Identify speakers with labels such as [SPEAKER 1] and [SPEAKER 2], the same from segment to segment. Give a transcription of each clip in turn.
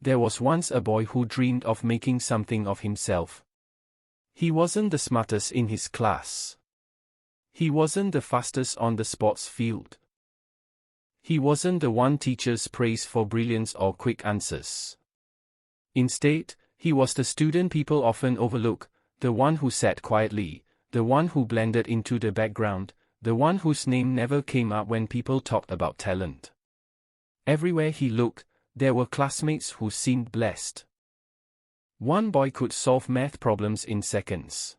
[SPEAKER 1] There was once a boy who dreamed of making something of himself. He wasn't the smartest in his class. He wasn't the fastest on the sports field. He wasn't the one teachers praised for brilliance or quick answers. Instead, he was the student people often overlook, the one who sat quietly, the one who blended into the background, the one whose name never came up when people talked about talent. Everywhere he looked, there were classmates who seemed blessed. One boy could solve math problems in seconds.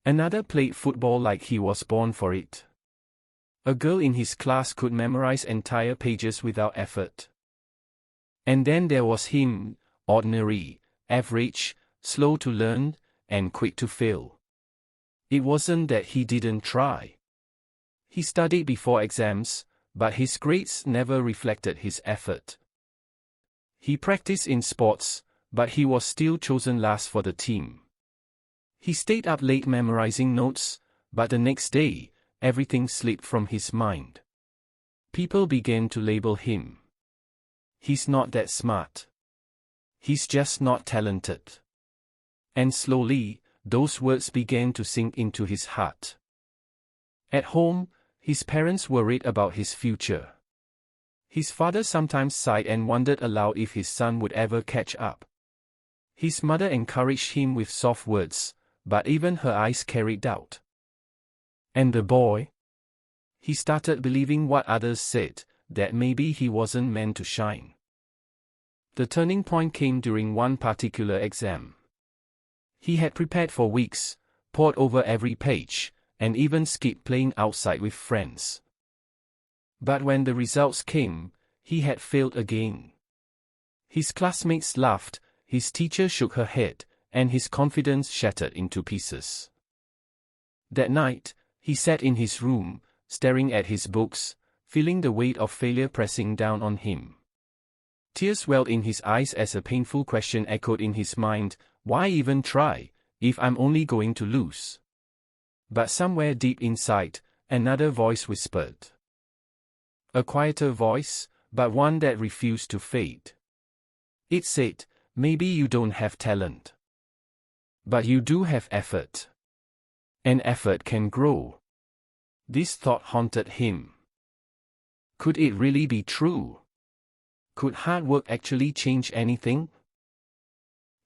[SPEAKER 1] Another played football like he was born for it. A girl in his class could memorize entire pages without effort. And then there was him, ordinary, average, slow to learn, and quick to fail. It wasn't that he didn't try. He studied before exams, but his grades never reflected his effort. He practiced in sports, but he was still chosen last for the team. He stayed up late memorizing notes, but the next day, everything slipped from his mind. People began to label him. He's not that smart. He's just not talented. And slowly, those words began to sink into his heart. At home, his parents worried about his future. His father sometimes sighed and wondered aloud if his son would ever catch up. His mother encouraged him with soft words, but even her eyes carried doubt. And the boy? He started believing what others said, that maybe he wasn't meant to shine. The turning point came during one particular exam. He had prepared for weeks, pored over every page, and even skipped playing outside with friends. But when the results came, he had failed again. His classmates laughed, his teacher shook her head, and his confidence shattered into pieces. That night, he sat in his room, staring at his books, feeling the weight of failure pressing down on him. Tears welled in his eyes as a painful question echoed in his mind, why even try, if I'm only going to lose? But somewhere deep inside, another voice whispered. A quieter voice, but one that refused to fade. It said, maybe you don't have talent. But you do have effort. And effort can grow. This thought haunted him. Could it really be true? Could hard work actually change anything?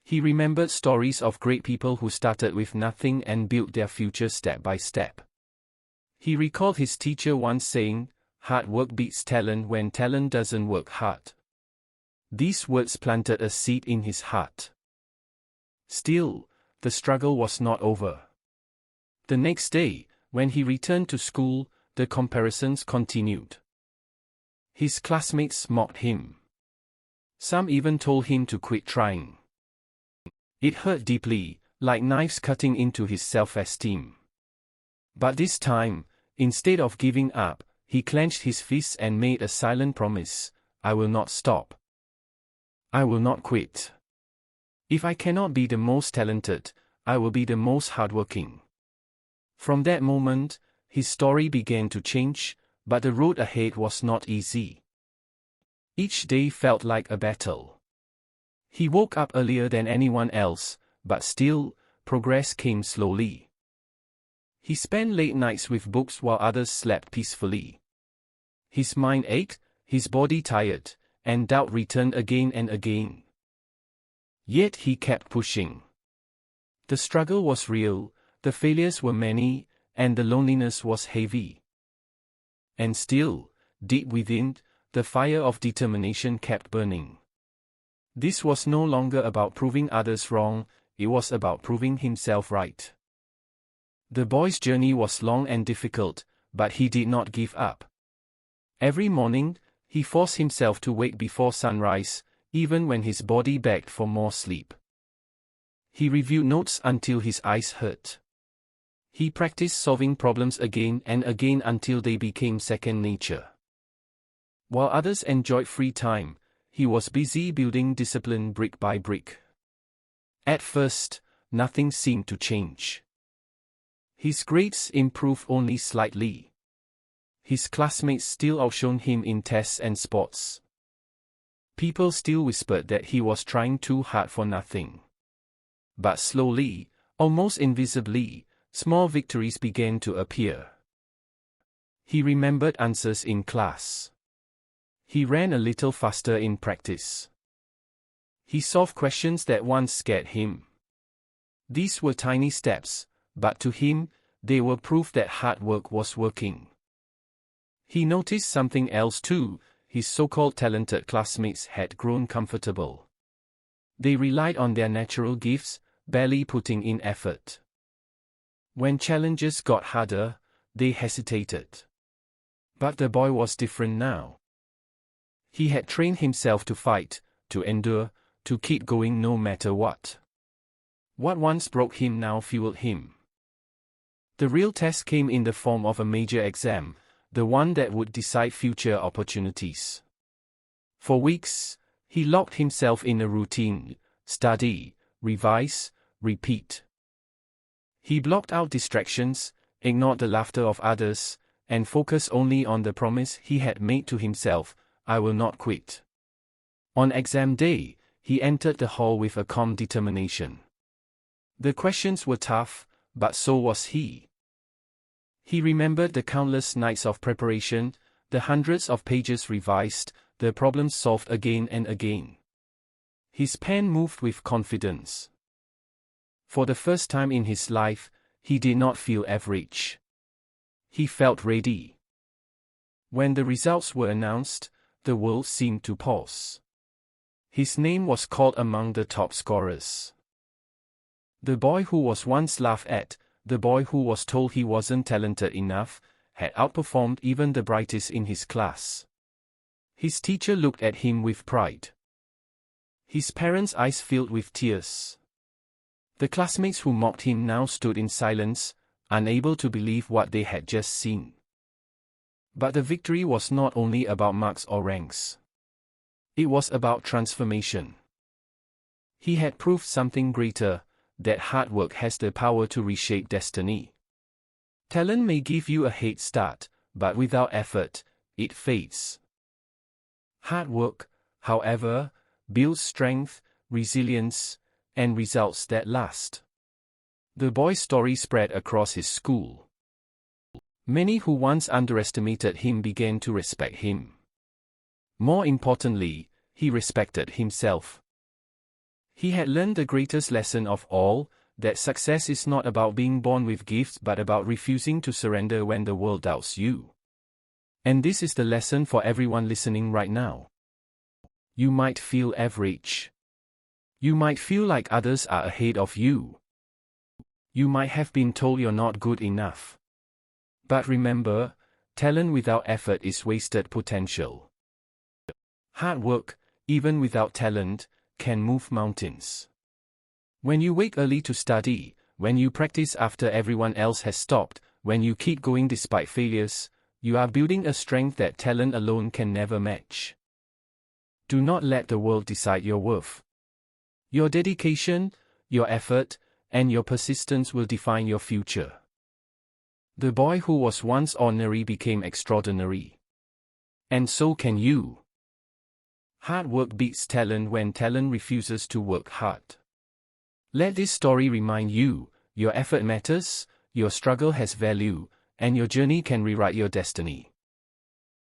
[SPEAKER 1] He remembered stories of great people who started with nothing and built their future step by step. He recalled his teacher once saying, hard work beats talent when talent doesn't work hard. These words planted a seed in his heart. Still, the struggle was not over. The next day, when he returned to school, the comparisons continued. His classmates mocked him. Some even told him to quit trying. It hurt deeply, like knives cutting into his self-esteem. But this time, instead of giving up, he clenched his fists and made a silent promise, I will not stop. I will not quit. If I cannot be the most talented, I will be the most hardworking. From that moment, his story began to change, but the road ahead was not easy. Each day felt like a battle. He woke up earlier than anyone else, but still, progress came slowly. He spent late nights with books while others slept peacefully. His mind ached, his body tired, and doubt returned again and again. Yet he kept pushing. The struggle was real, the failures were many, and the loneliness was heavy. And still, deep within, the fire of determination kept burning. This was no longer about proving others wrong, it was about proving himself right. The boy's journey was long and difficult, but he did not give up. Every morning, he forced himself to wake before sunrise, even when his body begged for more sleep. He reviewed notes until his eyes hurt. He practiced solving problems again and again until they became second nature. While others enjoyed free time, he was busy building discipline brick by brick. At first, nothing seemed to change. His grades improved only slightly. His classmates still outshone him in tests and sports. People still whispered that he was trying too hard for nothing. But slowly, almost invisibly, small victories began to appear. He remembered answers in class. He ran a little faster in practice. He solved questions that once scared him. These were tiny steps, but to him, they were proof that hard work was working. He noticed something else too. His so-called talented classmates had grown comfortable. They relied on their natural gifts, barely putting in effort. When challenges got harder, they hesitated. But the boy was different now. He had trained himself to fight, to endure, to keep going no matter what. What once broke him now fueled him. The real test came in the form of a major exam, the one that would decide future opportunities. For weeks, he locked himself in a routine: study, revise, repeat. He blocked out distractions, ignored the laughter of others, and focused only on the promise he had made to himself: I will not quit. On exam day, he entered the hall with a calm determination. The questions were tough, but so was he. He remembered the countless nights of preparation, the hundreds of pages revised, the problems solved again and again. His pen moved with confidence. For the first time in his life, he did not feel average. He felt ready. When the results were announced, the world seemed to pause. His name was called among the top scorers. The boy who was once laughed at, the boy who was told he wasn't talented enough, had outperformed even the brightest in his class. His teacher looked at him with pride. His parents' eyes filled with tears. The classmates who mocked him now stood in silence, unable to believe what they had just seen. But the victory was not only about marks or ranks. It was about transformation. He had proved something greater, that hard work has the power to reshape destiny. Talent may give you a head start, but without effort, it fades. Hard work, however, builds strength, resilience, and results that last. The boy's story spread across his school. Many who once underestimated him began to respect him. More importantly, he respected himself. He had learned the greatest lesson of all, that success is not about being born with gifts but about refusing to surrender when the world doubts you. And this is the lesson for everyone listening right now. You might feel average. You might feel like others are ahead of you. You might have been told you're not good enough. But remember, talent without effort is wasted potential. Hard work, even without talent, can move mountains. When you wake early to study, when you practice after everyone else has stopped, when you keep going despite failures, you are building a strength that talent alone can never match. Do not let the world decide your worth. Your dedication, your effort, and your persistence will define your future. The boy who was once ordinary became extraordinary. And so can you. Hard work beats talent when talent refuses to work hard. Let this story remind you, your effort matters, your struggle has value, and your journey can rewrite your destiny.